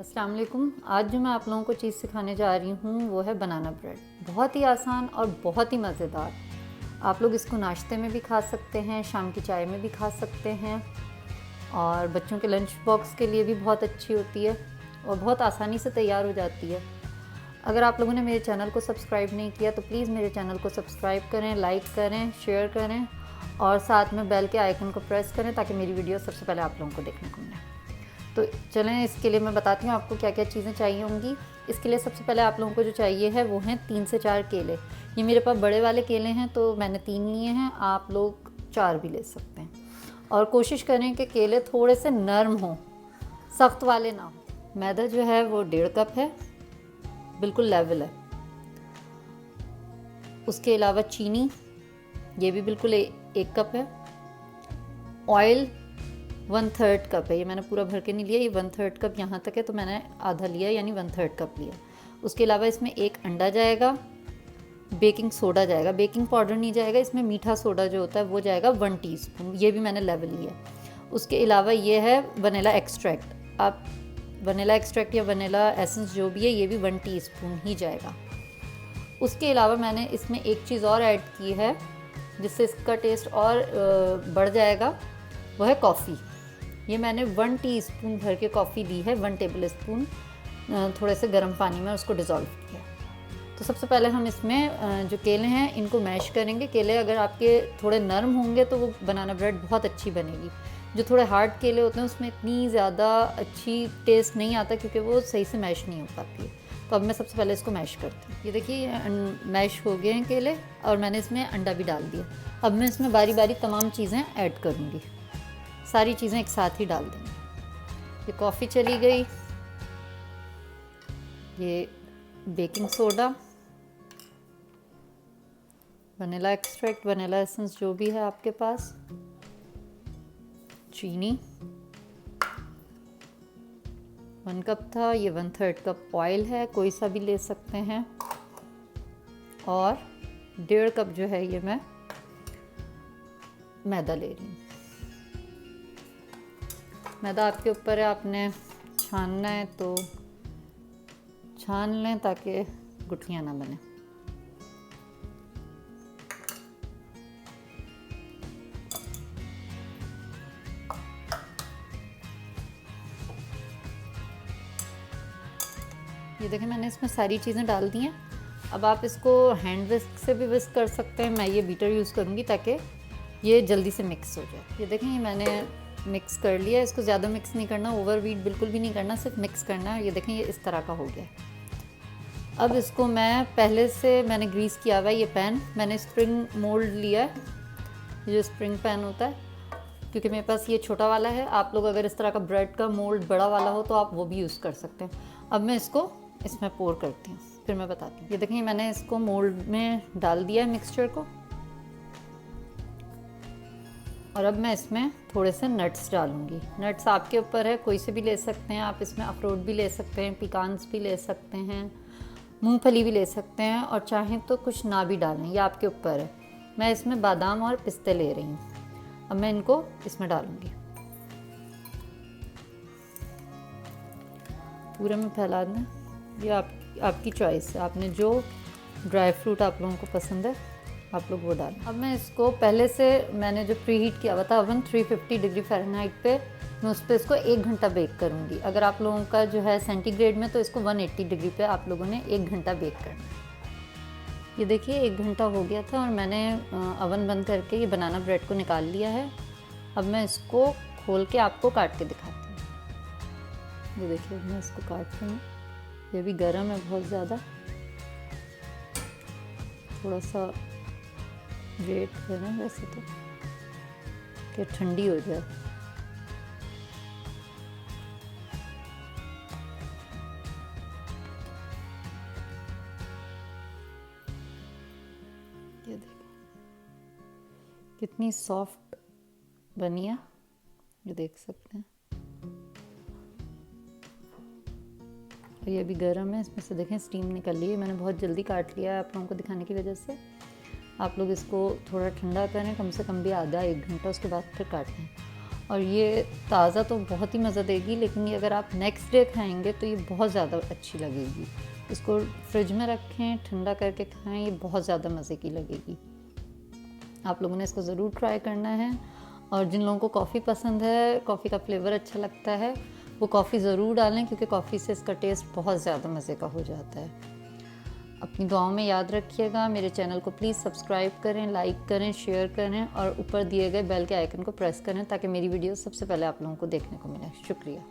अस्सलाम वालेकुम। आज जो मैं आप लोगों को चीज़ सिखाने जा रही हूँ वो है बनाना ब्रेड। बहुत ही आसान और बहुत ही मज़ेदार। आप लोग इसको नाश्ते में भी खा सकते हैं, शाम की चाय में भी खा सकते हैं और बच्चों के लंच बॉक्स के लिए भी बहुत अच्छी होती है और बहुत आसानी से तैयार हो जाती है। अगर आप लोगों ने मेरे चैनल को सब्सक्राइब नहीं किया तो प्लीज़ मेरे चैनल को सब्सक्राइब करें, लाइक करें, शेयर करें और साथ में बेल के आइकन को प्रेस करें ताकि मेरी वीडियो सबसे पहले आप लोगों को देखने को मिले। तो चलें, इसके लिए मैं बताती हूँ आपको क्या क्या चीज़ें चाहिए होंगी। इसके लिए सबसे पहले आप लोगों को जो चाहिए है वो हैं 3 से 4 केले। ये मेरे पास बड़े वाले केले हैं तो मैंने 3 लिए हैं, आप लोग 4 भी ले सकते हैं। और कोशिश करें कि केले थोड़े से नरम हों, सख्त वाले ना हो। मैदा जो है वो 1.5 कप है, बिल्कुल लेवल है। उसके अलावा चीनी, ये भी बिल्कुल 1 कप है। ऑयल 1/3 कप है, ये मैंने पूरा भर के नहीं लिया, ये 1/3 कप यहाँ तक है तो मैंने आधा लिया यानी 1/3 कप लिया। उसके अलावा इसमें 1 अंडा जाएगा, बेकिंग सोडा जाएगा, बेकिंग पाउडर नहीं जाएगा, इसमें मीठा सोडा जो होता है वो जाएगा 1 टीस्पून, ये भी मैंने लेवल लिया। उसके अलावा ये है वनीला एक्सट्रैक्ट। आप वनीला एक्सट्रैक्ट या वनीला एसेंस जो भी है ये भी 1 टीस्पून ही जाएगा। उसके अलावा मैंने इसमें एक चीज़ और ऐड की है जिससे इसका टेस्ट और बढ़ जाएगा, वो है कॉफ़ी। ये मैंने 1 टीस्पून भर के कॉफ़ी ली है, 1 टेबल स्पून थोड़े से गर्म पानी में उसको डिज़ोल्व किया। तो सबसे पहले हम इसमें जो केले हैं इनको मैश करेंगे। केले अगर आपके थोड़े नरम होंगे तो वो बनाना ब्रेड बहुत अच्छी बनेगी। जो थोड़े हार्ड केले होते हैं उसमें इतनी ज़्यादा अच्छी टेस्ट नहीं आता क्योंकि वो सही से मैश नहीं हो पाती है। तो अब मैं सबसे पहले इसको मैश करती हूँ। ये देखिए मैश हो गए हैं केले और मैंने इसमें अंडा भी डाल दिया। अब मैं इसमें बारी बारी तमाम चीज़ें ऐड करूँगी, सारी चीज़ें एक साथ ही डाल देंगे। ये कॉफ़ी चली गई, ये baking soda, vanilla extract, vanilla essence जो भी है आपके पास, चीनी 1 कप था, ये 1/3 कप ऑयल है, कोई सा भी ले सकते हैं, और 1.5 कप जो है ये मैं मैदा ले रही हूँ। मैदा आपके ऊपर है, आपने छानना है तो छान लें ताकि गुठलियाँ ना बने। ये देखें मैंने इसमें सारी चीज़ें डाल दी हैं। अब आप इसको हैंड विस्क से भी विस्क कर सकते हैं, मैं ये बीटर यूज़ करूँगी ताकि ये जल्दी से मिक्स हो जाए। ये देखें ये मैंने मिक्स कर लिया, इसको ज़्यादा मिक्स नहीं करना, ओवर बीट बिल्कुल भी नहीं करना, सिर्फ मिक्स करना है। ये देखें ये इस तरह का हो गया। अब इसको मैं पहले से मैंने ग्रीस किया हुआ है ये पैन, मैंने स्प्रिंग मोल्ड लिया है, ये जो स्प्रिंग पैन होता है, क्योंकि मेरे पास ये छोटा वाला है। आप लोग अगर इस तरह का ब्रेड का मोल्ड बड़ा वाला हो तो आप वो भी यूज़ कर सकते हैं। अब मैं इसको इसमें पोर करती हूँ, फिर मैं बताती हूँ। ये देखिए मैंने इसको मोल्ड में डाल दिया है मिक्सचर को, और अब मैं इसमें थोड़े से नट्स डालूँगी। नट्स आपके ऊपर है, कोई से भी ले सकते हैं, आप इसमें अखरोट भी ले सकते हैं, पिकान्स भी ले सकते हैं, मूंगफली भी ले सकते हैं, और चाहें तो कुछ ना भी डालें, ये आपके ऊपर है। मैं इसमें बादाम और पिस्ते ले रही हूँ। अब मैं इनको इसमें डालूँगी, पूरे में फैला दें। ये आपकी चॉइस है, आपने जो ड्राई फ्रूट आप लोगों को पसंद है आप लोग वो डालें। अब मैं इसको पहले से मैंने जो प्री हीट किया हुआ था ओवन 350 डिग्री फ़ारेनहाइट पे, मैं उस पर इसको 1 घंटा बेक करूँगी। अगर आप लोगों का जो है सेंटीग्रेड में तो इसको 180 डिग्री पे आप लोगों ने 1 घंटा बेक करना है। ये देखिए 1 घंटा हो गया था और मैंने ओवन बंद करके ये बनाना ब्रेड को निकाल लिया है। अब मैं इसको खोल के आपको काट के दिखाती हूँ। ये देखिए मैं इसको काट रही हूँ, ये भी गर्म है बहुत ज़्यादा, थोड़ा सा वेट करें वैसे तो कि ठंडी हो जाए। ये देखिए कितनी सॉफ्ट बनी है, ये देख सकते हैं। और ये भी गर्म है, इसमें से देखें स्टीम निकल रही है। मैंने बहुत जल्दी काट लिया है आप लोगों को दिखाने की वजह से। आप लोग इसको थोड़ा ठंडा करें, कम से कम भी आधा 1 घंटा, उसके बाद फिर काटें। और ये ताज़ा तो बहुत ही मज़ा देगी, लेकिन ये अगर आप नेक्स्ट डे खाएंगे तो ये बहुत ज़्यादा अच्छी लगेगी। इसको फ्रिज में रखें, ठंडा करके खाएं, ये बहुत ज़्यादा मज़े की लगेगी। आप लोगों ने इसको ज़रूर ट्राई करना है। और जिन लोगों को कॉफ़ी पसंद है, कॉफ़ी का फ्लेवर अच्छा लगता है, वो कॉफ़ी ज़रूर डालें, क्योंकि कॉफ़ी से इसका टेस्ट बहुत ज़्यादा मज़े का हो जाता है। अपनी दुआओं में याद रखिएगा। मेरे चैनल को प्लीज़ सब्सक्राइब करें, लाइक करें, शेयर करें और ऊपर दिए गए बेल के आइकन को प्रेस करें ताकि मेरी वीडियो सबसे पहले आप लोगों को देखने को मिले। शुक्रिया।